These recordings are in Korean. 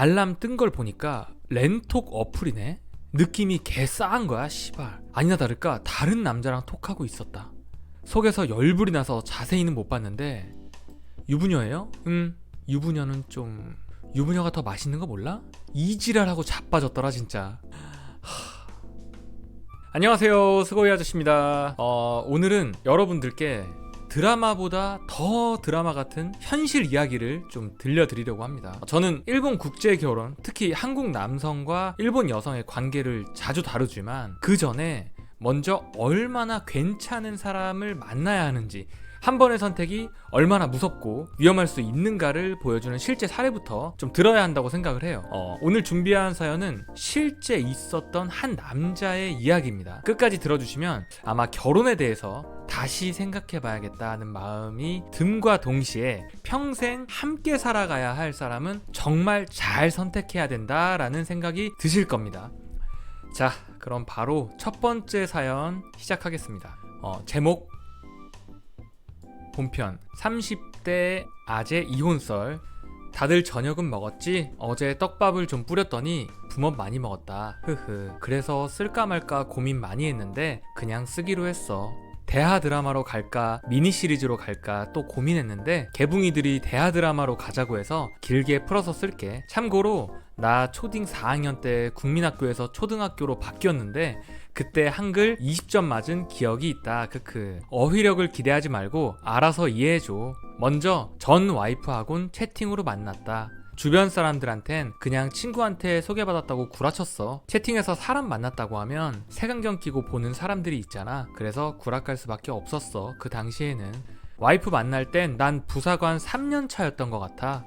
알람 뜬 걸 보니까 렌톡 어플이네. 느낌이 개 싸한 거야 씨발. 아니나 다를까 다른 남자랑 톡하고 있었다. 속에서 열불이 나서 자세히는 못 봤는데 유부녀예요? 유부녀는 좀... 유부녀가 더 맛있는 거 몰라? 이지랄하고 자빠졌더라 진짜. 안녕하세요, 스고이 아저씨입니다. 오늘은 여러분들께 드라마보다 더 드라마 같은 현실 이야기를 좀 들려드리려고 합니다. 저는 일본 국제 결혼, 특히 한국 남성과 일본 여성의 관계를 자주 다루지만 그 전에 먼저 얼마나 괜찮은 사람을 만나야 하는지, 한 번의 선택이 얼마나 무섭고 위험할 수 있는가를 보여주는 실제 사례부터 좀 들어야 한다고 생각을 해요. 오늘 준비한 사연은 실제 있었던 한 남자의 이야기입니다. 끝까지 들어주시면 아마 결혼에 대해서 다시 생각해봐야겠다는 마음이 듦과 동시에 평생 함께 살아가야 할 사람은 정말 잘 선택해야 된다라는 생각이 드실 겁니다. 자, 그럼 바로 첫 번째 사연 시작하겠습니다. 제목 본편 30대 아재 이혼썰. 다들 저녁은 먹었지? 어제 떡밥을 좀 뿌렸더니 붕어 많이 먹었다. 흐흐. 그래서 쓸까 말까 고민 많이 했는데 그냥 쓰기로 했어. 대하 드라마로 갈까 미니 시리즈로 갈까 또 고민했는데 개붕이들이 대하 드라마로 가자고 해서 길게 풀어서 쓸게. 참고로 나 초딩 4학년 때 국민학교에서 초등학교로 바뀌었는데 그때 한글 20점 맞은 기억이 있다. 크크. 어휘력을 기대하지 말고 알아서 이해해줘. 먼저 전 와이프하곤 채팅으로 만났다. 주변 사람들한텐 그냥 친구한테 소개받았다고 구라쳤어. 채팅에서 사람 만났다고 하면 색안경 끼고 보는 사람들이 있잖아. 그래서 구락할 수밖에 없었어. 그 당시에는. 와이프 만날 땐 난 부사관 3년 차였던 것 같아.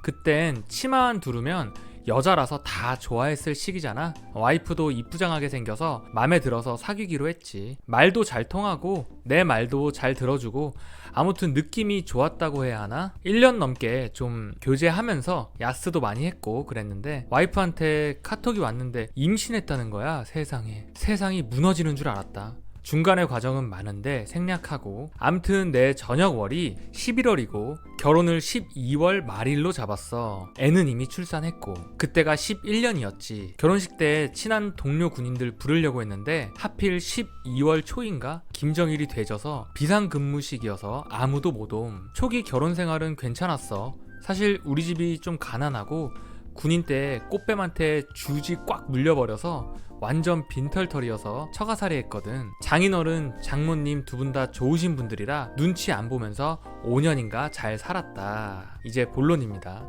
그땐 치마만 두르면 여자라서 다 좋아했을 시기잖아. 와이프도 이쁘장하게 생겨서 맘에 들어서 사귀기로 했지. 말도 잘 통하고 내 말도 잘 들어주고 아무튼 느낌이 좋았다고 해야 하나? 1년 넘게 좀 교제하면서 야스도 많이 했고 그랬는데 와이프한테 카톡이 왔는데 임신했다는 거야. 세상이 무너지는 줄 알았다. 중간의 과정은 많은데 생략하고, 암튼 내 저녁월이 11월이고 결혼을 12월 말일로 잡았어. 애는 이미 출산했고 그때가 11년이었지. 결혼식 때 친한 동료 군인들 부르려고 했는데 하필 12월 초인가 김정일이 되져서 비상근무식이어서 아무도 못 옴. 초기 결혼 생활은 괜찮았어. 사실 우리 집이 좀 가난하고 군인 때 꽃뱀한테 주지 꽉 물려버려서 완전 빈털털이어서 처가살이 했거든. 장인어른, 장모님 두 분 다 좋으신 분들이라 눈치 안 보면서 5년인가 잘 살았다. 이제 본론입니다.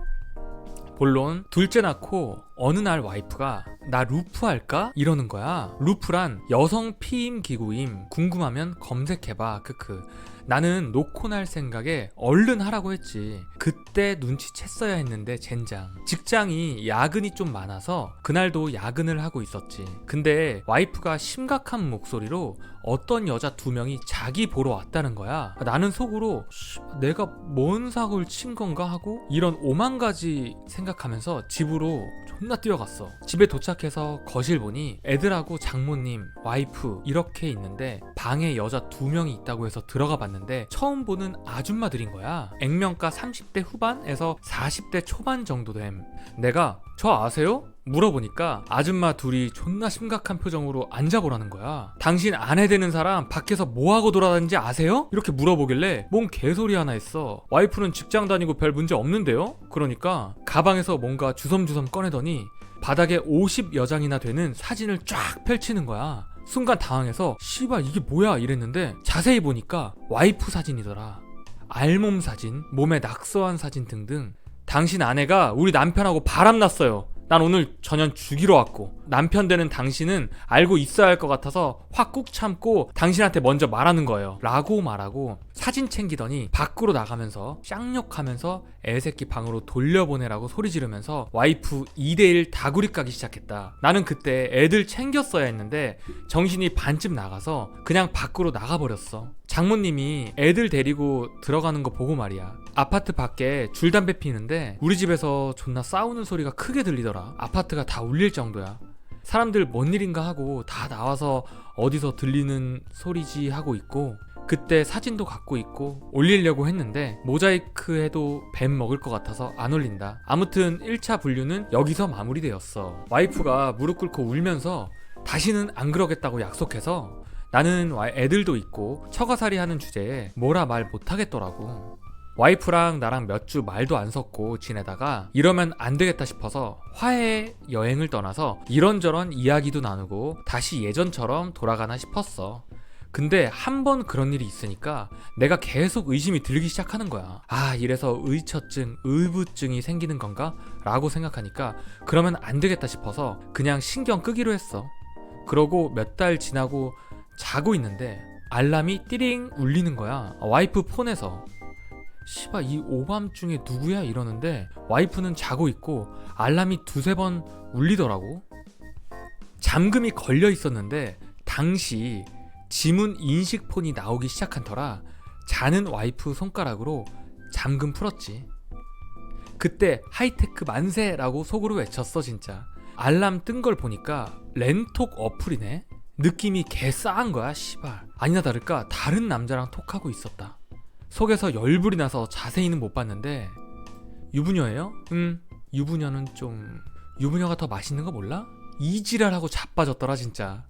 본론. 둘째 낳고 어느 날 와이프가 나 루프 할까? 이러는 거야. 루프란 여성 피임 기구임. 궁금하면 검색해봐. 크크. 나는 놓고 날 생각에 얼른 하라고 했지. 그때 눈치챘어야 했는데 젠장. 직장이 야근이 좀 많아서 그날도 야근을 하고 있었지. 근데 와이프가 심각한 목소리로 어떤 여자 2명이 자기 보러 왔다는 거야. 나는 속으로 내가 뭔 사고를 친 건가 하고 이런 오만 가지 생각하면서 집으로 존나 뛰어갔어. 집에 도착해서 거실 보니 애들하고 장모님, 와이프 이렇게 있는데 방에 여자 2명이 있다고 해서 들어가 봤는데 처음 보는 아줌마들인 거야. 액면가 30대 후반에서 40대 초반 정도 됨. 내가 저 아세요? 물어보니까 아줌마 둘이 존나 심각한 표정으로 앉아보라는 거야. 당신 아내 되는 사람 밖에서 뭐하고 돌아다니는지 아세요? 이렇게 물어보길래 뭔 개소리 하나 했어. 와이프는 직장 다니고 별 문제 없는데요? 그러니까 가방에서 뭔가 주섬주섬 꺼내더니 바닥에 50여장이나 되는 사진을 쫙 펼치는 거야. 순간 당황해서 씨발 이게 뭐야 이랬는데 자세히 보니까 와이프 사진이더라. 알몸 사진, 몸에 낙서한 사진 등등. 당신 아내가 우리 남편하고 바람났어요. 난 오늘 저녁 죽이러 왔고 남편 되는 당신은 알고 있어야 할 것 같아서 확 꾹 참고 당신한테 먼저 말하는 거예요 라고 말하고 사진 챙기더니 밖으로 나가면서 쌍욕하면서 애새끼 방으로 돌려보내라고 소리 지르면서 와이프 2대1 다구리 까기 시작했다. 나는 그때 애들 챙겼어야 했는데 정신이 반쯤 나가서 그냥 밖으로 나가버렸어. 장모님이 애들 데리고 들어가는 거 보고 말이야. 아파트 밖에 줄담배 피는데 우리 집에서 존나 싸우는 소리가 크게 들리더라. 아파트가 다 울릴 정도야. 사람들 뭔 일인가 하고 다 나와서 어디서 들리는 소리지 하고 있고 그때 사진도 갖고 있고 올리려고 했는데 모자이크 해도 뱀 먹을 것 같아서 안 올린다. 아무튼 1차 분류는 여기서 마무리되었어. 와이프가 무릎 꿇고 울면서 다시는 안 그러겠다고 약속해서 나는 애들도 있고 처가살이 하는 주제에 뭐라 말 못하겠더라고. 와이프랑 나랑 몇 주 말도 안 섞고 지내다가 이러면 안 되겠다 싶어서 화해 여행을 떠나서 이런저런 이야기도 나누고 다시 예전처럼 돌아가나 싶었어. 근데 한 번 그런 일이 있으니까 내가 계속 의심이 들기 시작하는 거야. 아, 이래서 의처증, 의부증이 생기는 건가? 라고 생각하니까 그러면 안 되겠다 싶어서 그냥 신경 끄기로 했어. 그러고 몇 달 지나고 자고 있는데 알람이 띠링 울리는 거야. 와이프 폰에서. 씨발, 이 오밤중에 누구야? 이러는데 와이프는 자고 있고 알람이 두세 번 울리더라고. 잠금이 걸려 있었는데 당시 지문 인식폰이 나오기 시작한 터라 자는 와이프 손가락으로 잠금 풀었지. 그때 하이테크 만세라고 속으로 외쳤어. 진짜 알람 뜬 걸 보니까 렌톡 어플이네. 느낌이 개 싸한 거야. 씨발, 아니나 다를까 다른 남자랑 톡하고 있었다. 속에서 열불이 나서 자세히는 못 봤는데 유부녀예요? 응, 유부녀는 좀... 유부녀가 더 맛있는 거 몰라? 이지랄하고 자빠졌더라 진짜.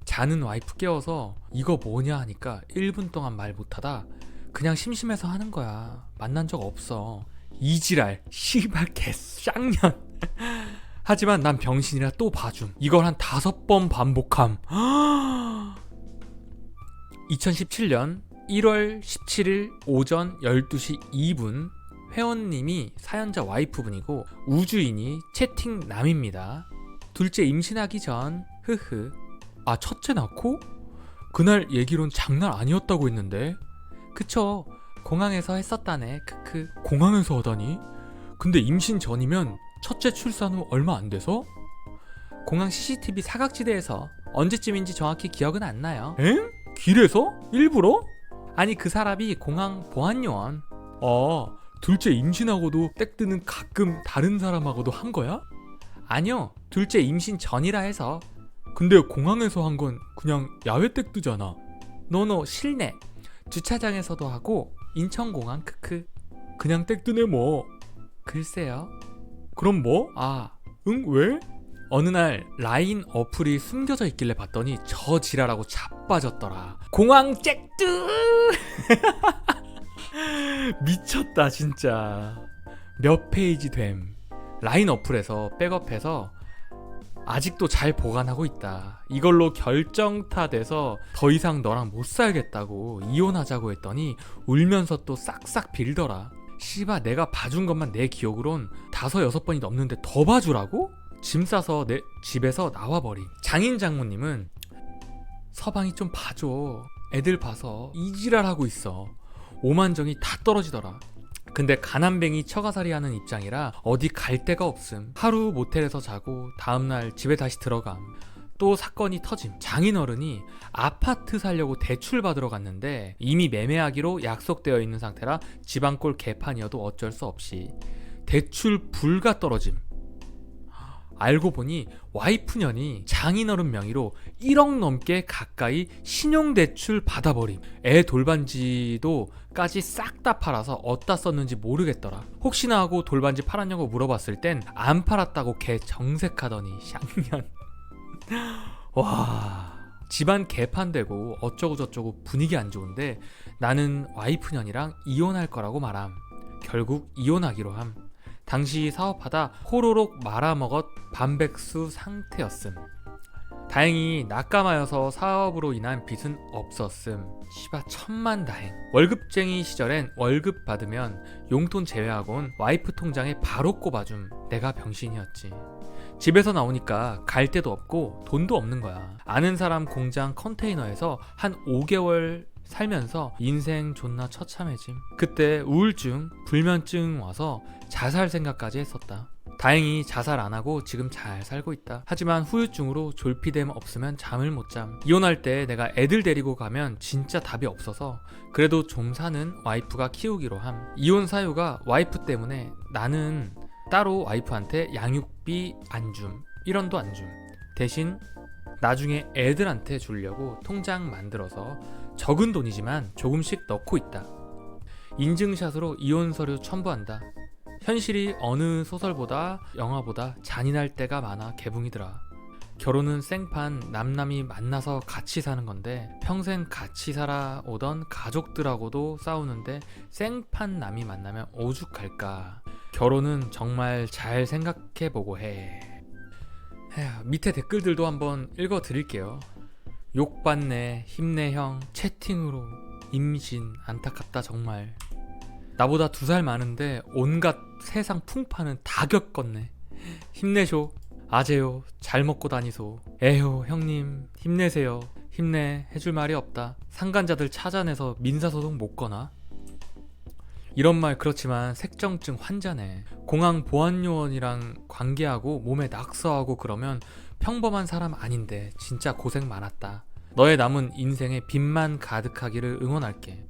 자는 와이프 깨워서 이거 뭐냐 하니까 1분 동안 말 못하다 그냥 심심해서 하는 거야. 만난 적 없어. 이지랄, 씨발 개쌍년. 하지만 난 병신이라 또 봐줌. 이걸 한 5번 반복함. 2017년 1월 17일 오전 12시 2분 회원님이 사연자 와이프분이고 우주인이 채팅남입니다. 둘째 임신하기 전 흐흐. 아, 첫째 낳고? 그날 얘기론 장난 아니었다고 했는데. 그쵸, 공항에서 했었다네. 크크. 공항에서 하다니? 근데 임신 전이면 첫째 출산 후 얼마 안 돼서? 공항 CCTV 사각지대에서. 언제쯤인지 정확히 기억은 안 나요. 엥? 길에서? 일부러? 아니, 그 사람이 공항 보안요원. 아, 둘째 임신하고도 땡뜨는 가끔 다른 사람하고도 한 거야? 아니요, 둘째 임신 전이라 해서. 근데 공항에서 한 건 그냥 야외 땡뜨잖아. 노노, 실내. 주차장에서도 하고 인천공항 크크. 그냥 땡뜨네 뭐. 글쎄요. 그럼 뭐? 아, 응, 왜? 어느 날 라인 어플이 숨겨져 있길래 봤더니 저 지랄하고 자빠졌더라. 공항 잭뚜. 미쳤다 진짜. 몇 페이지 됨. 라인 어플에서 백업해서 아직도 잘 보관하고 있다. 이걸로 결정타 돼서 더 이상 너랑 못 살겠다고 이혼하자고 했더니 울면서 또 싹싹 빌더라. 씨바, 내가 봐준 것만 내 기억으론 5-6번이 넘는데 더 봐주라고? 짐 싸서 내 집에서 나와버림. 장인 장모님은 서방이 좀 봐줘. 애들 봐서 이지랄하고 있어. 오만정이 다 떨어지더라. 근데 가난뱅이 처가살이 하는 입장이라 어디 갈 데가 없음. 하루 모텔에서 자고 다음날 집에 다시 들어감. 또 사건이 터짐. 장인어른이 아파트 살려고 대출 받으러 갔는데 이미 매매하기로 약속되어 있는 상태라 지방골 개판이어도 어쩔 수 없이 대출 불가 떨어짐. 알고 보니 와이프년이 장인어른 명의로 1억 넘게 가까이 신용대출 받아버림. 애 돌반지도 까지 싹 다 팔아서 어디다 썼는지 모르겠더라. 혹시나 하고 돌반지 팔았냐고 물어봤을 땐 안 팔았다고 개 정색하더니 쌍년. 와, 집안 개판되고 어쩌고 저쩌고 분위기 안 좋은데 나는 와이프년이랑 이혼할 거라고 말함. 결국 이혼하기로 함. 당시 사업하다 호로록 말아먹었 반백수 상태였음. 다행히 낙감하여서 사업으로 인한 빚은 없었음. 씨바, 천만다행. 월급쟁이 시절엔 월급 받으면 용돈 제외하곤 와이프 통장에 바로 꼽아줌. 내가 병신이었지. 집에서 나오니까 갈 데도 없고 돈도 없는 거야. 아는 사람 공장 컨테이너에서 한 5개월 살면서 인생 존나 처참해짐. 그때 우울증, 불면증 와서 자살 생각까지 했었다. 다행히 자살 안 하고 지금 잘 살고 있다. 하지만 후유증으로 졸피뎀 없으면 잠을 못 잠. 이혼할 때 내가 애들 데리고 가면 진짜 답이 없어서 그래도 좀 사는 와이프가 키우기로 함. 이혼 사유가 와이프 때문에 나는 따로 와이프한테 양육비 안 줌. 1원도 안 줌. 대신 나중에 애들한테 주려고 통장 만들어서 적은 돈이지만 조금씩 넣고 있다. 인증샷으로 이혼 서류 첨부한다. 현실이 어느 소설보다 영화보다 잔인할 때가 많아 개붕이더라. 결혼은 생판 남남이 만나서 같이 사는 건데 평생 같이 살아오던 가족들하고도 싸우는데 생판 남이 만나면 오죽할까. 결혼은 정말 잘 생각해보고 해. 에휴, 밑에 댓글들도 한번 읽어드릴게요. 욕받네, 힘내 형, 채팅으로 임신, 안타깝다 정말. 나보다 2살 많은데 온갖 세상 풍파는 다 겪었네. 힘내쇼. 아재요, 잘 먹고 다니소. 에휴 형님 힘내세요. 힘내, 해줄 말이 없다. 상간자들 찾아내서 민사소송 못 거나? 이런 말 그렇지만 색정증 환자네. 공항 보안요원이랑 관계하고 몸에 낙서하고 그러면 평범한 사람 아닌데 진짜 고생 많았다. 너의 남은 인생에 빛만 가득하기를 응원할게.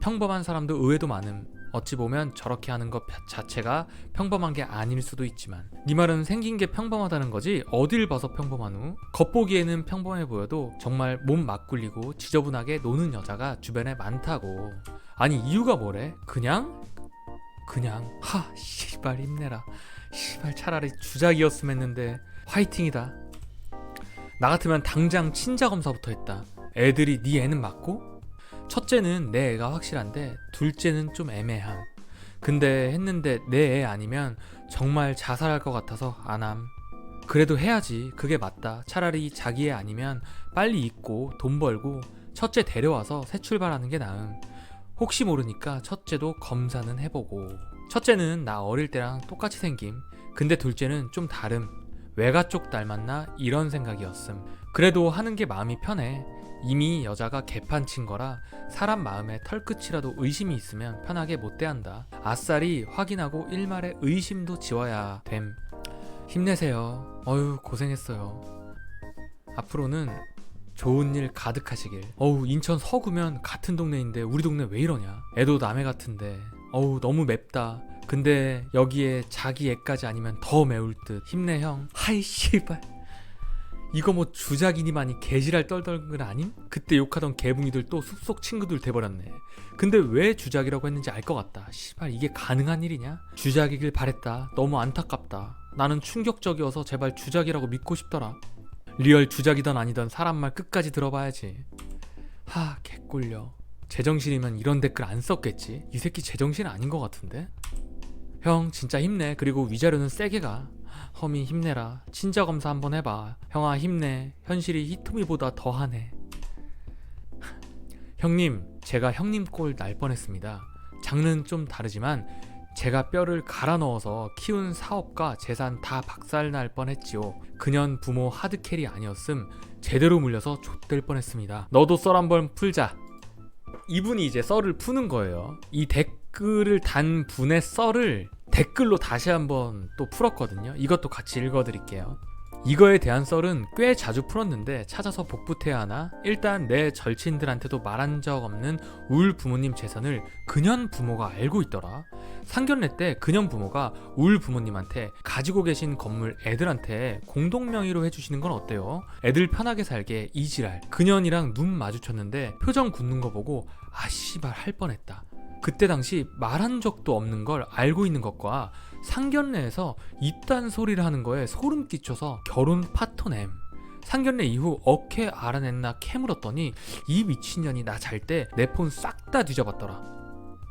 평범한 사람도 의외도 많음. 어찌 보면 저렇게 하는 것 자체가 평범한 게 아닐 수도 있지만 네 말은 생긴 게 평범하다는 거지 어딜 봐서 평범한 후? 겉보기에는 평범해 보여도 정말 몸 막 굴리고 지저분하게 노는 여자가 주변에 많다고. 아니 이유가 뭐래? 그냥 하 씨발 힘내라. 씨발 차라리 주작이었으면 했는데 화이팅이다. 나 같으면 당장 친자검사부터 했다. 애들이 네 애는 맞고? 첫째는 내 애가 확실한데 둘째는 좀 애매함. 근데 했는데 내 애 아니면 정말 자살할 것 같아서 안함. 그래도 해야지. 그게 맞다. 차라리 자기 애 아니면 빨리 잊고 돈 벌고 첫째 데려와서 새 출발하는 게 나음. 혹시 모르니까 첫째도 검사는 해보고. 첫째는 나 어릴 때랑 똑같이 생김. 근데 둘째는 좀 다름. 외가 쪽 닮았나 이런 생각이었음. 그래도 하는 게 마음이 편해. 이미 여자가 개판 친 거라 사람 마음에 털끝이라도 의심이 있으면 편하게 못 대한다. 아싸리 확인하고 일말의 의심도 지워야 됨. 힘내세요. 어휴 고생했어요. 앞으로는 좋은 일 가득하시길. 어우 인천 서구면 같은 동네인데 우리 동네 왜 이러냐. 애도 남해 같은데 어우 너무 맵다. 근데 여기에 자기 애까지 아니면 더 매울 듯. 힘내 형. 하이 씨발 이거 뭐 주작이니만이 개지랄 떨던 건 아님? 그때 욕하던 개붕이들 또 숲속 친구들 돼버렸네. 근데 왜 주작이라고 했는지 알 것 같다. 씨발 이게 가능한 일이냐? 주작이길 바랬다. 너무 안타깝다. 나는 충격적이어서 제발 주작이라고 믿고 싶더라. 리얼 주작이던 아니던 사람 말 끝까지 들어봐야지. 하 개꿀려. 제정신이면 이런 댓글 안 썼겠지. 이 새끼 제정신 아닌 것 같은데? 형 진짜 힘내. 그리고 위자료는 세게 가. 허미 힘내라. 친자검사 한번 해봐. 형아 힘내. 현실이 히토미보다 더하네. 형님 제가 형님 꼴 날 뻔했습니다. 장르는 좀 다르지만 제가 뼈를 갈아 넣어서 키운 사업과 재산 다 박살날 뻔했지요. 그년 부모 하드캐리 아니었음 제대로 물려서 좆될 뻔했습니다. 너도 썰 한번 풀자. 이분이 이제 썰을 푸는 거예요. 이 댓글을 단 분의 썰을 댓글로 다시 한번 또 풀었거든요. 이것도 같이 읽어드릴게요. 이거에 대한 썰은 꽤 자주 풀었는데 찾아서 복붙해야 하나? 일단 내 절친들한테도 말한 적 없는 울 부모님 재산을 그년 부모가 알고 있더라. 상견례 때 그년 부모가 울 부모님한테 가지고 계신 건물 애들한테 공동 명의로 해주시는 건 어때요? 애들 편하게 살게 이지랄. 그년이랑 눈 마주쳤는데 표정 굳는 거 보고 아 씨발 할 뻔했다. 그때 당시 말한 적도 없는 걸 알고 있는 것과 상견례에서 이딴 소리를 하는 거에 소름 끼쳐서 결혼 파토냄. 상견례 이후 어케 알아냈나 캐물었더니 이 미친년이 나 잘 때 내 폰 싹 다 뒤져봤더라.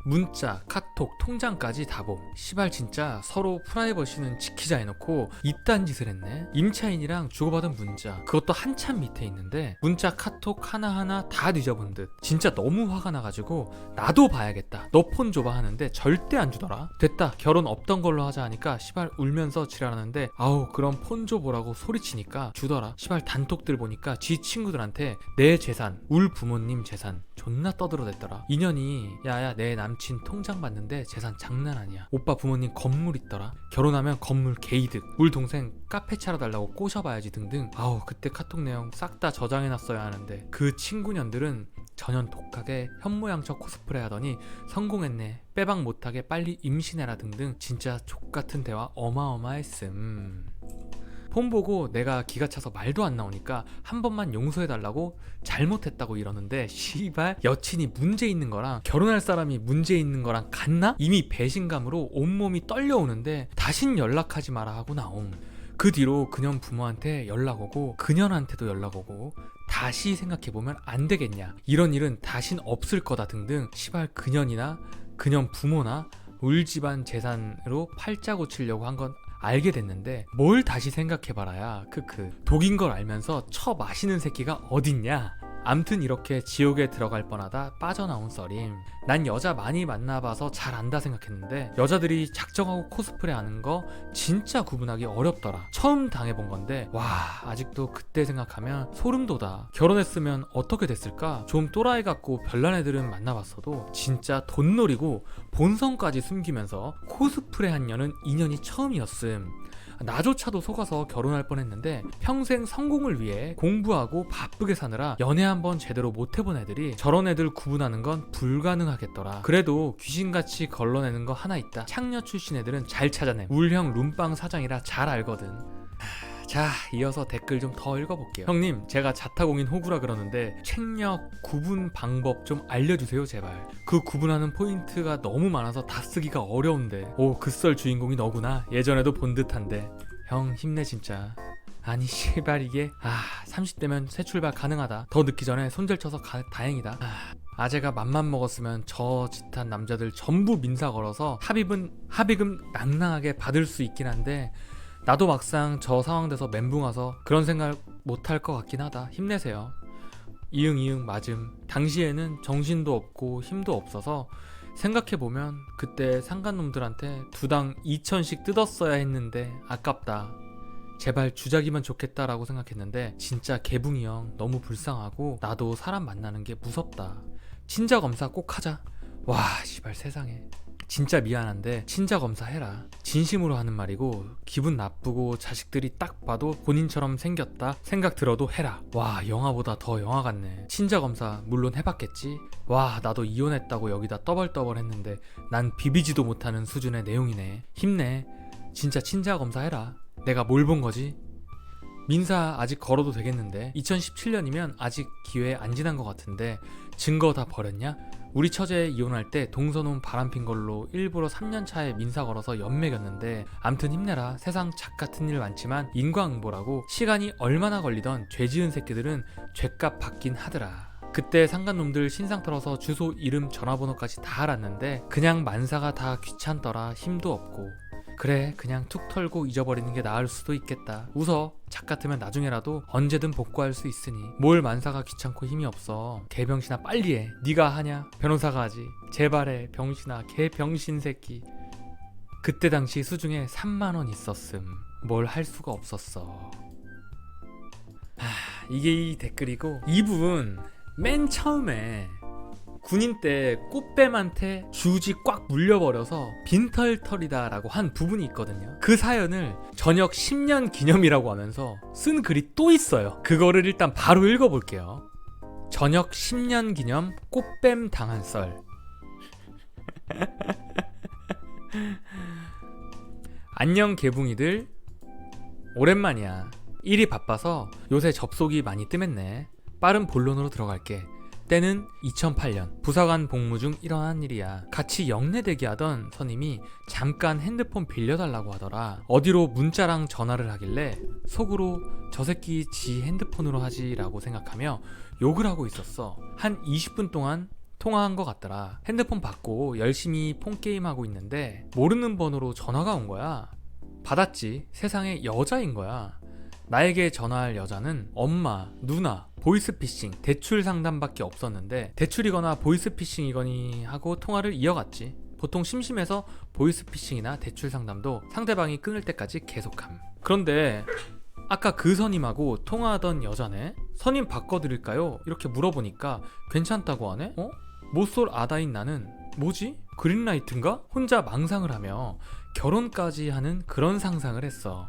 문자, 카톡, 통장까지 다 봄. 시발 진짜 서로 프라이버시는 지키자 해놓고 이딴 짓을 했네. 임차인이랑 주고받은 문자 그것도 한참 밑에 있는데 문자 카톡 하나하나 다 뒤져본 듯. 진짜 너무 화가 나가지고 나도 봐야겠다. 너 폰 줘봐 하는데 절대 안 주더라. 됐다 결혼 없던 걸로 하자 하니까 시발 울면서 지랄하는데 아우 그럼 폰 줘보라고 소리치니까 주더라. 시발 단톡들 보니까 지 친구들한테 내 재산, 울 부모님 재산 존나 떠들어댔더라. 인연이 야야 내 남친 통장 봤는데 재산 장난 아니야. 오빠 부모님 건물 있더라. 결혼하면 건물 개이득. 울 동생 카페 차려달라고 꼬셔봐야지 등등. 아우 그때 카톡 내용 싹 다 저장해놨어야 하는데 그 친구년들은 전혀 독하게 현모양처 코스프레 하더니 성공했네. 빼박 못하게 빨리 임신해라 등등. 진짜 족같은 대화 어마어마했음. 폰 보고 내가 기가 차서 말도 안 나오니까 한 번만 용서해달라고 잘못했다고 이러는데 씨발 여친이 문제 있는 거랑 결혼할 사람이 문제 있는 거랑 같나? 이미 배신감으로 온몸이 떨려오는데 다신 연락하지 마라 하고 나옴. 그 뒤로 그년 부모한테 연락 오고 그년한테도 연락 오고 다시 생각해보면 안 되겠냐, 이런 일은 다신 없을 거다 등등 시발 그년이나 그년 부모나 울 집안 재산으로 팔자 고치려고 한 건 알게 됐는데 뭘 다시 생각해봐라야 크크. 독인 걸 알면서 처 마시는 새끼가 어딨냐. 암튼 이렇게 지옥에 들어갈 뻔하다 빠져나온 썰임. 난 여자 많이 만나봐서 잘 안다 생각했는데 여자들이 작정하고 코스프레 하는 거 진짜 구분하기 어렵더라. 처음 당해본 건데 와, 아직도 그때 생각하면 소름 돋아. 결혼했으면 어떻게 됐을까? 좀 또라이 같고 별난 애들은 만나봤어도 진짜 돈 노리고 본성까지 숨기면서 코스프레 한 년은 인연이 처음이었음. 나조차도 속아서 결혼할 뻔했는데 평생 성공을 위해 공부하고 바쁘게 사느라 연애 한번 제대로 못 해본 애들이 저런 애들 구분하는 건 불가능하겠더라. 그래도 귀신같이 걸러내는 거 하나 있다. 창녀 출신 애들은 잘 찾아냄. 울형 룸빵 사장이라 잘 알거든. 자, 이어서 댓글 좀 더 읽어볼게요. 형님, 제가 자타공인 호구라 그러는데 책력 구분 방법 좀 알려주세요 제발. 그 구분하는 포인트가 너무 많아서 다 쓰기가 어려운데. 오, 그 썰 주인공이 너구나. 예전에도 본 듯한데. 형 힘내 진짜. 아니 씨발 이게 30대면 새 출발 가능하다. 더 늦기 전에 손절 쳐서 다행이다. 아재가 맘만 먹었으면 저 짓한 남자들 전부 민사 걸어서 합의금 낭낭하게 받을 수 있긴 한데 나도 막상 저 상황 돼서 멘붕 와서 그런 생각 못할 것 같긴 하다. 힘내세요. 이응 맞음. 당시에는 정신도 없고 힘도 없어서 생각해보면 그때 상간놈들한테 두당 2,000씩 뜯었어야 했는데 아깝다. 제발 주작이면 좋겠다라고 생각했는데 진짜 개붕이 형 너무 불쌍하고 나도 사람 만나는 게 무섭다. 친자 검사 꼭 하자. 와 씨발 세상에. 진짜 미안한데 친자 검사 해라. 진심으로 하는 말이고 기분 나쁘고 자식들이 딱 봐도 본인처럼 생겼다 생각 들어도 해라. 와 영화보다 더 영화 같네. 친자 검사 물론 해봤겠지. 와 나도 이혼했다고 여기다 떠벌떠벌 했는데 난 비비지도 못하는 수준의 내용이네. 힘내. 진짜 친자 검사 해라. 내가 뭘 본 거지? 민사 아직 걸어도 되겠는데 2017년이면 아직 기회 안 지난 것 같은데 증거 다 버렸냐? 우리 처제 이혼할 때 동서놈 바람핀 걸로 일부러 3년 차에 민사 걸어서 연맥였는데 암튼 힘내라. 세상 착 같은 일 많지만 인과응보라고 시간이 얼마나 걸리던 죄 지은 새끼들은 죄값 받긴 하더라. 그때 상간놈들 신상 털어서 주소 이름 전화번호까지 다 알았는데 그냥 만사가 다 귀찮더라. 힘도 없고. 그래 그냥 툭 털고 잊어버리는 게 나을 수도 있겠다. 웃어. 착 같으면 나중에라도 언제든 복구할 수 있으니 뭘 만사가 귀찮고 힘이 없어. 개병신아 빨리 해. 네가 하냐? 변호사가 하지. 제발해 병신아. 개병신 새끼. 그때 당시 수중에 3만원 있었음. 뭘 할 수가 없었어. 이게 이 댓글이고 이 부분 맨 처음에 군인 때 꽃뱀한테 주지 꽉 물려버려서 빈털털이다 라고 한 부분이 있거든요. 그 사연을 전역 10년 기념이라고 하면서 쓴 글이 또 있어요. 그거를 일단 바로 읽어볼게요. 전역 10년 기념 꽃뱀 당한 썰. 안녕 개붕이들, 오랜만이야. 일이 바빠서 요새 접속이 많이 뜸했네. 빠른 본론으로 들어갈게. 때는 2008년 부사관 복무 중 일어난 일이야. 같이 영내대기 하던 선임이 잠깐 핸드폰 빌려달라고 하더라. 어디로 문자랑 전화를 하길래 속으로 저 새끼 지 핸드폰으로 하지 라고 생각하며 욕을 하고 있었어. 한 20분 동안 통화한 것 같더라. 핸드폰 받고 열심히 폰게임하고 있는데 모르는 번호로 전화가 온 거야. 받았지. 세상에 여자인 거야. 나에게 전화할 여자는 엄마, 누나, 보이스피싱, 대출 상담밖에 없었는데 대출이거나 보이스피싱이거니 하고 통화를 이어갔지. 보통 심심해서 보이스피싱이나 대출 상담도 상대방이 끊을 때까지 계속함. 그런데 아까 그 선임하고 통화하던 여자네? 선임 바꿔드릴까요? 이렇게 물어보니까 괜찮다고 하네? 모쏠 아다인 나는 뭐지? 그린라이트인가? 혼자 망상을 하며 결혼까지 하는 그런 상상을 했어.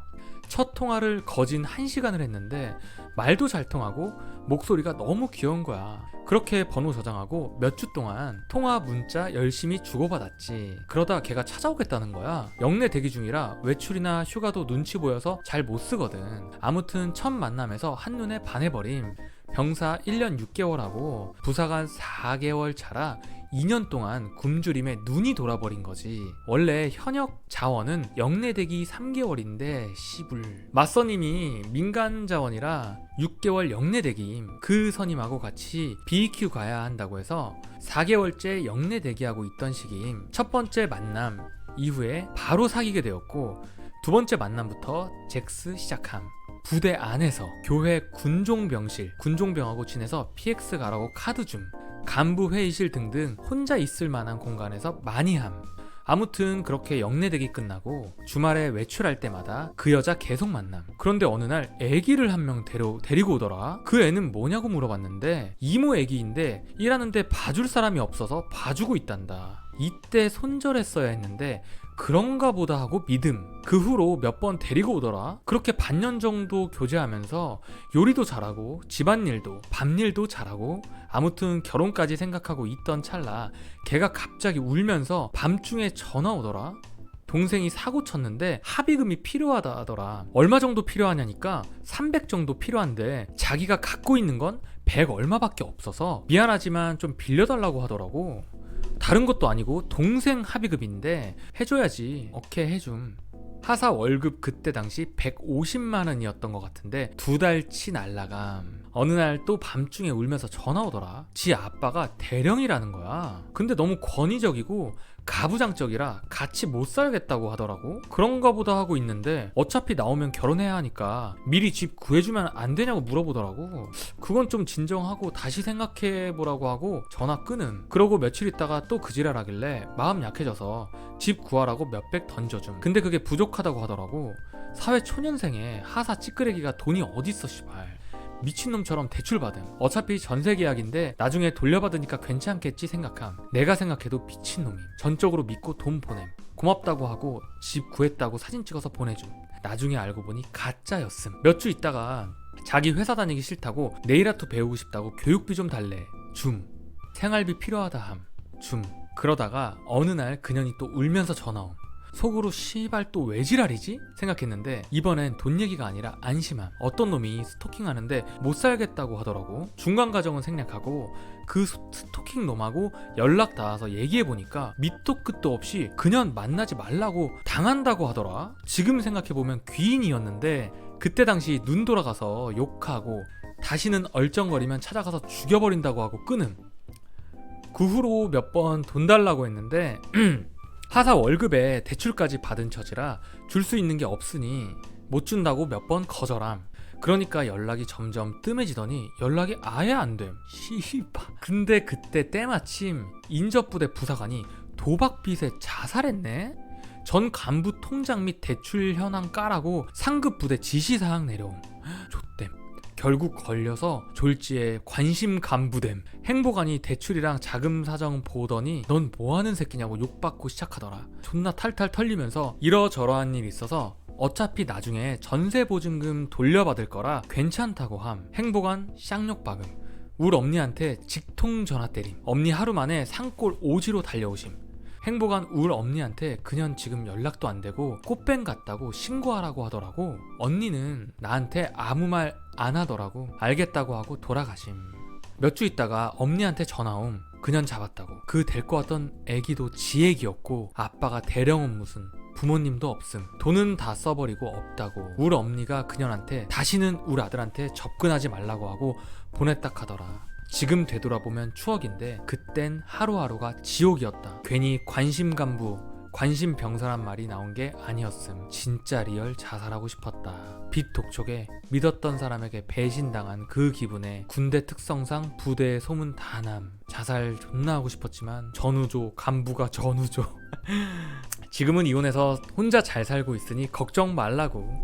첫 통화를 거진 1시간을 했는데 말도 잘 통하고 목소리가 너무 귀여운 거야. 그렇게 번호 저장하고 몇 주 동안 통화 문자 열심히 주고받았지. 그러다 걔가 찾아오겠다는 거야. 영내 대기 중이라 외출이나 휴가도 눈치 보여서 잘 못 쓰거든. 아무튼 첫 만남에서 한눈에 반해버림. 병사 1년 6개월하고 부사관 4개월 차라 2년 동안 굶주림에 눈이 돌아버린 거지. 원래 현역 자원은 영내대기 3개월인데 시불. 맞선임이 민간 자원이라 6개월 영내대기임. 그 선임하고 같이 BQ 가야 한다고 해서 4개월째 영내대기하고 있던 시기임. 첫 번째 만남 이후에 바로 사귀게 되었고, 두 번째 만남부터 잭스 시작함. 부대 안에서 교회 군종병하고 지내서 PX 가라고 카드 줌, 간부 회의실 등등 혼자 있을 만한 공간에서 많이 함. 아무튼 그렇게 영내대기 끝나고 주말에 외출할 때마다 그 여자 계속 만남. 그런데 어느 날 애기를 한 명 데리고 오더라. 그 애는 뭐냐고 물어봤는데 이모 애기인데 일하는데 봐줄 사람이 없어서 봐주고 있단다. 이때 손절했어야 했는데 그런가 보다 하고 믿음. 그 후로 몇 번 데리고 오더라. 그렇게 반년 정도 교제하면서 요리도 잘하고 집안일도 밤일도 잘하고, 아무튼 결혼까지 생각하고 있던 찰나 걔가 갑자기 울면서 밤중에 전화 오더라. 동생이 사고 쳤는데 합의금이 필요하다 하더라. 얼마 정도 필요하냐니까 300 정도 필요한데 자기가 갖고 있는 건 100 얼마밖에 없어서 미안하지만 좀 빌려달라고 하더라고. 다른 것도 아니고 동생 합의금인데 해줘야지. 오케이 해줌. 하사 월급 그때 당시 150만 원이었던 것 같은데 2달치 날라감. 어느 날 또 밤중에 울면서 전화 오더라. 지 아빠가 대령이라는 거야. 근데 너무 권위적이고 가부장적이라 같이 못 살겠다고 하더라고. 그런가 보다 하고 있는데 어차피 나오면 결혼해야 하니까 미리 집 구해주면 안 되냐고 물어보더라고. 그건 좀 진정하고 다시 생각해보라고 하고 전화 끊음. 그러고 며칠 있다가 또 그 지랄하길래 마음 약해져서 집 구하라고 몇백 던져줌. 근데 그게 부족하다고 하더라고. 사회 초년생에 하사 찌끄레기가 돈이 어딨어 씨발. 미친놈처럼 대출받음. 어차피 전세 계약인데 나중에 돌려받으니까 괜찮겠지 생각함. 내가 생각해도 미친놈임. 전적으로 믿고 돈 보냄. 고맙다고 하고 집 구했다고 사진 찍어서 보내줌. 나중에 알고 보니 가짜였음. 몇 주 있다가 자기 회사 다니기 싫다고 네일아트 배우고 싶다고 교육비 좀 달래. 줌. 생활비 필요하다 함. 줌. 그러다가 어느 날 그년이 또 울면서 전화옴. 속으로 씨발 또 왜 지랄이지? 생각했는데 이번엔 돈 얘기가 아니라 안심함. 어떤 놈이 스토킹하는데 못 살겠다고 하더라고. 중간 과정은 생략하고 그 스토킹 놈하고 연락 닿아서 얘기해보니까 밑도 끝도 없이 그냥 만나지 말라고 당한다고 하더라. 지금 생각해보면 귀인이었는데 그때 당시 눈 돌아가서 욕하고 다시는 얼쩡거리면 찾아가서 죽여버린다고 하고 끊음. 그 후로 몇 번 돈 달라고 했는데 하사 월급에 대출까지 받은 처지라 줄 수 있는 게 없으니 못 준다고 몇 번 거절함. 그러니까 연락이 점점 뜸해지더니 연락이 아예 안 됨. 씨발. 근데 그때 때마침 인접부대 부사관이 도박 빚에 자살했네? 전 간부 통장 및 대출 현황 까라고 상급 부대 지시사항 내려옴. 좆댐. 결국 걸려서 졸지에 관심 간부됨. 행보관이 대출이랑 자금 사정 보더니 넌 뭐하는 새끼냐고 욕받고 시작하더라. 존나 탈탈 털리면서 이러저러한 일 있어서 어차피 나중에 전세보증금 돌려받을 거라 괜찮다고 함. 행보관 쌍욕 박음. 울 엄니한테 직통 전화 때림. 엄니 하루 만에 산골 오지로 달려오심. 행보관 울 엄니한테 그년 지금 연락도 안 되고 꽃뱀 같다고 신고하라고 하더라고. 언니는 나한테 아무 말 안 하더라고. 알겠다고 하고 돌아가심. 몇 주 있다가 엄니한테 전화옴. 그년 잡았다고. 그 데리고 왔던 애기도 지 애기였고 아빠가 대령은 무슨 부모님도 없음. 돈은 다 써버리고 없다고. 울 엄니가 그년한테 다시는 울 아들한테 접근하지 말라고 하고 보냈다 하더라. 지금 되돌아보면 추억인데 그땐 하루하루가 지옥이었다. 괜히 관심 간부, 관심 병사란 말이 나온 게 아니었음. 진짜 리얼 자살하고 싶었다. 빚 독촉에 믿었던 사람에게 배신당한 그 기분에 군대 특성상 부대에 소문 다 남. 자살 존나 하고 싶었지만 전우조, 간부가 전우조. 지금은 이혼해서 혼자 잘 살고 있으니 걱정 말라고.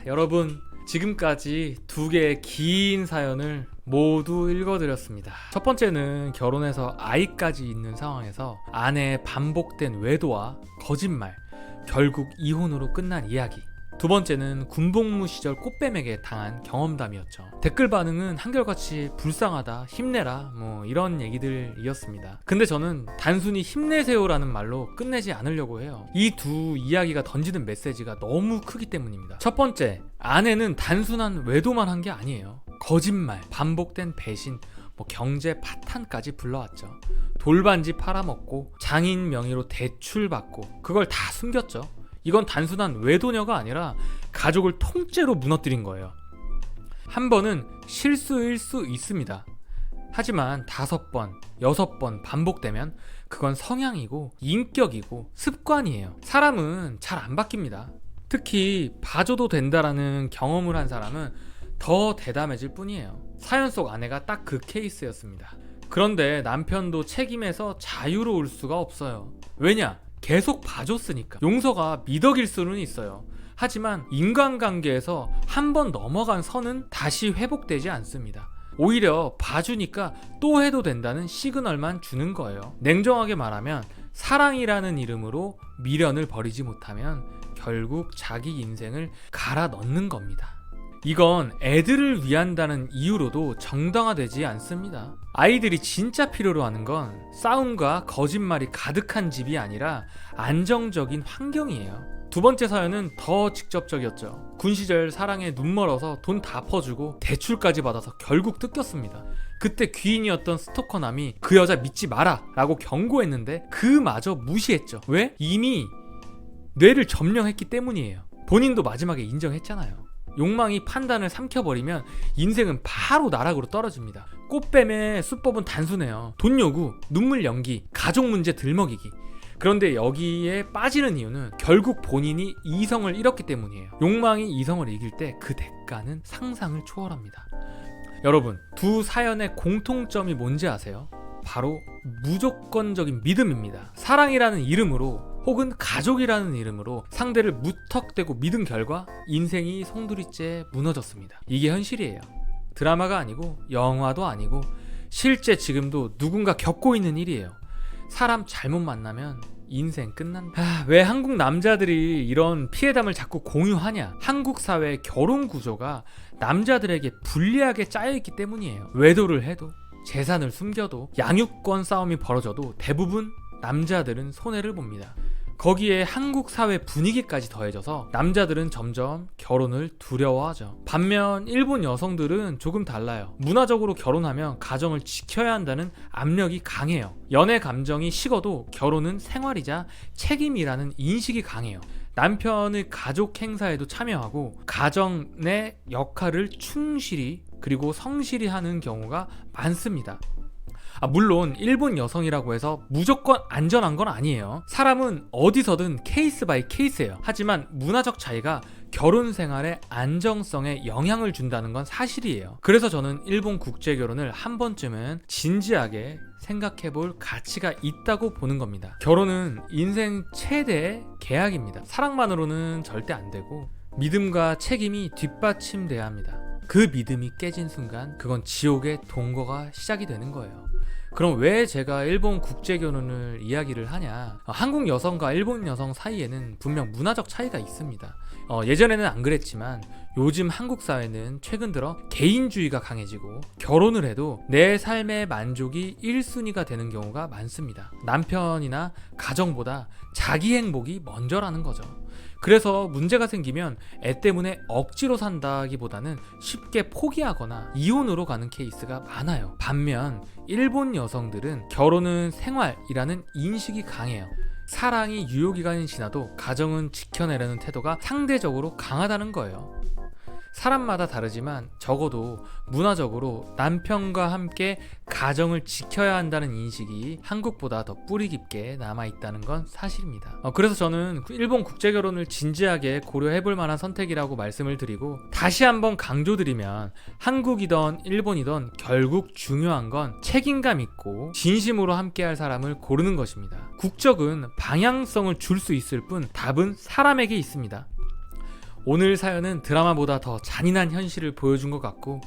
여러분 지금까지 2개의 긴 사연을 모두 읽어드렸습니다. 첫 번째는 결혼해서 아이까지 있는 상황에서 아내의 반복된 외도와 거짓말, 결국 이혼으로 끝난 이야기. 두 번째는 군복무 시절 꽃뱀에게 당한 경험담이었죠. 댓글 반응은 한결같이 불쌍하다, 힘내라 뭐 이런 얘기들이었습니다. 근데 저는 단순히 힘내세요라는 말로 끝내지 않으려고 해요. 이 두 이야기가 던지는 메시지가 너무 크기 때문입니다. 첫 번째, 아내는 단순한 외도만 한 게 아니에요. 거짓말, 반복된 배신, 경제 파탄까지 불러왔죠. 돌반지 팔아먹고 장인 명의로 대출받고 그걸 다 숨겼죠. 이건 단순한 외도녀가 아니라 가족을 통째로 무너뜨린 거예요. 한 번은 실수일 수 있습니다. 하지만 5번, 6번 반복되면 그건 성향이고 인격이고 습관이에요. 사람은 잘 안 바뀝니다. 특히 봐줘도 된다라는 경험을 한 사람은 더 대담해질 뿐이에요. 사연 속 아내가 딱 그 케이스였습니다. 그런데 남편도 책임에서 자유로울 수가 없어요. 왜냐? 계속 봐줬으니까. 용서가 미덕일 수는 있어요. 하지만 인간관계에서 한 번 넘어간 선은 다시 회복되지 않습니다. 오히려 봐주니까 또 해도 된다는 시그널만 주는 거예요. 냉정하게 말하면 사랑이라는 이름으로 미련을 버리지 못하면 결국 자기 인생을 갈아 넣는 겁니다. 이건 애들을 위한다는 이유로도 정당화되지 않습니다. 아이들이 진짜 필요로 하는 건 싸움과 거짓말이 가득한 집이 아니라 안정적인 환경이에요. 두 번째 사연은 더 직접적이었죠. 군 시절 사랑에 눈멀어서 돈 다 퍼주고 대출까지 받아서 결국 뜯겼습니다. 그때 귀인이었던 스토커남이 그 여자 믿지 마라 라고 경고했는데 그마저 무시했죠. 왜? 이미 뇌를 점령했기 때문이에요. 본인도 마지막에 인정했잖아요. 욕망이 판단을 삼켜버리면 인생은 바로 나락으로 떨어집니다. 꽃뱀의 수법은 단순해요. 돈 요구, 눈물 연기, 가족 문제 들먹이기. 그런데 여기에 빠지는 이유는 결국 본인이 이성을 잃었기 때문이에요. 욕망이 이성을 이길 때 그 대가는 상상을 초월합니다. 여러분, 두 사연의 공통점이 뭔지 아세요? 바로 무조건적인 믿음입니다. 사랑이라는 이름으로 혹은 가족이라는 이름으로 상대를 무턱대고 믿은 결과 인생이 송두리째 무너졌습니다. 이게 현실이에요. 드라마가 아니고 영화도 아니고 실제 지금도 누군가 겪고 있는 일이에요. 사람 잘못 만나면 인생 끝난다. 왜 한국 남자들이 이런 피해담을 자꾸 공유하냐? 한국 사회의 결혼 구조가 남자들에게 불리하게 짜여있기 때문이에요. 외도를 해도 재산을 숨겨도 양육권 싸움이 벌어져도 대부분 남자들은 손해를 봅니다. 거기에 한국 사회 분위기까지 더해져서 남자들은 점점 결혼을 두려워하죠. 반면 일본 여성들은 조금 달라요. 문화적으로 결혼하면 가정을 지켜야 한다는 압력이 강해요. 연애 감정이 식어도 결혼은 생활이자 책임이라는 인식이 강해요. 남편의 가족 행사에도 참여하고 가정 내 역할을 충실히 그리고 성실히 하는 경우가 많습니다. 물론 일본 여성이라고 해서 무조건 안전한 건 아니에요. 사람은 어디서든 케이스 바이 케이스예요. 하지만 문화적 차이가 결혼 생활의 안정성에 영향을 준다는 건 사실이에요. 그래서 저는 일본 국제결혼을 한 번쯤은 진지하게 생각해 볼 가치가 있다고 보는 겁니다. 결혼은 인생 최대의 계약입니다. 사랑만으로는 절대 안 되고 믿음과 책임이 뒷받침돼야 합니다. 그 믿음이 깨진 순간 그건 지옥의 동거가 시작이 되는 거예요. 그럼 왜 제가 일본 국제결혼을 이야기를 하냐? 한국 여성과 일본 여성 사이에는 분명 문화적 차이가 있습니다. 예전에는 안 그랬지만 요즘 한국 사회는 최근 들어 개인주의가 강해지고 결혼을 해도 내 삶의 만족이 1순위가 되는 경우가 많습니다. 남편이나 가정보다 자기 행복이 먼저라는 거죠. 그래서 문제가 생기면 애 때문에 억지로 산다기보다는 쉽게 포기하거나 이혼으로 가는 케이스가 많아요. 반면 일본 여성들은 결혼은 생활이라는 인식이 강해요. 사랑이 유효기간이 지나도 가정은 지켜내려는 태도가 상대적으로 강하다는 거예요. 사람마다 다르지만 적어도 문화적으로 남편과 함께 가정을 지켜야 한다는 인식이 한국보다 더 뿌리 깊게 남아있다는 건 사실입니다. 그래서 저는 일본 국제결혼을 진지하게 고려해볼 만한 선택이라고 말씀을 드리고, 다시 한번 강조드리면 한국이든 일본이든 결국 중요한 건 책임감 있고 진심으로 함께할 사람을 고르는 것입니다. 국적은 방향성을 줄 수 있을 뿐 답은 사람에게 있습니다. 오늘 사연은 드라마보다 더 잔인한 현실을 보여준 것 같고,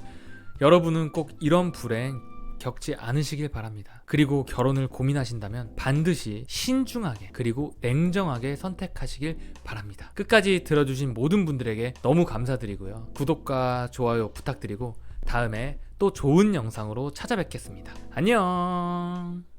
여러분은 꼭 이런 불행 겪지 않으시길 바랍니다. 그리고 결혼을 고민하신다면 반드시 신중하게 그리고 냉정하게 선택하시길 바랍니다. 끝까지 들어주신 모든 분들에게 너무 감사드리고요. 구독과 좋아요 부탁드리고 다음에 또 좋은 영상으로 찾아뵙겠습니다. 안녕.